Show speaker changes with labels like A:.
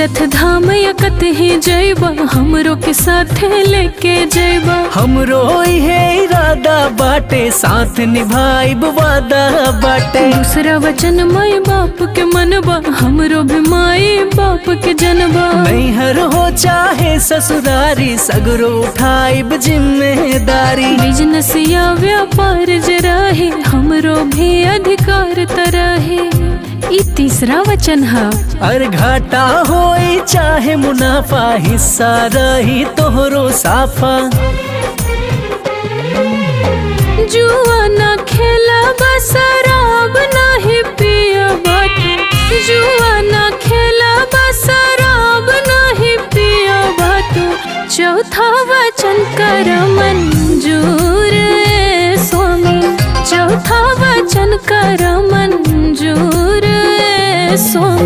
A: तीरथ धाम या कतही जइबा, हमरो के साथ लेके जइबा।
B: हमरो इहे इरादा बाटे, साथ निभाइब वादा बाटे।
A: दूसरा वचन माई बाप के मनबा, हमरो भी माई बाप के जनबा।
B: नैहर हो चाहे ससुरारी, सगरो उठाइब जिम्मेदारी।
A: बिजनेस या व्यापार जराहे, हमरो भी अधिकार तरहे। ई तीसरा वचन है।
B: अर घाटा होई चाहे मुनाफा, हिस्सा रही तोहरो साफा।
A: जुआ ना खेला शराब नाही पिया बाटे, जुआ ना खेला शराब नाही पिया बाटे। चौथा वचन कर मंजूर स्वामी, चौथा वचन कर मंजूर स्वामी।